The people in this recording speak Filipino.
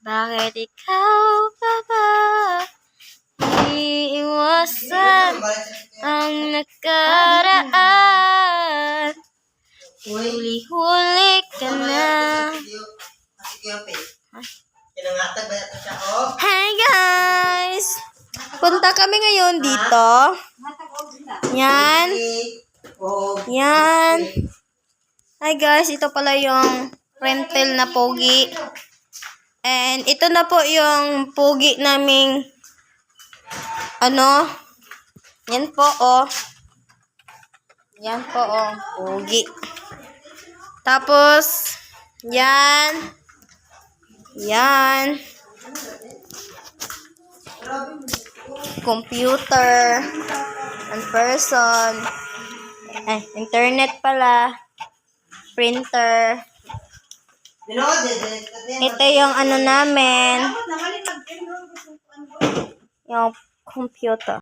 Bakit ikaw pa ba iiwasan ang nakaraan? Huli-huli ka na. Hi guys! Punta kami ngayon dito. Yan. Yan. Hi guys, ito pala yung rental na pogi. And ito na po yung pogi naming yan po oh. Yan po oh, pogi. Tapos yan. Yan. Computer and person. Internet pala. Printer. Ito yung namin. Yung computer.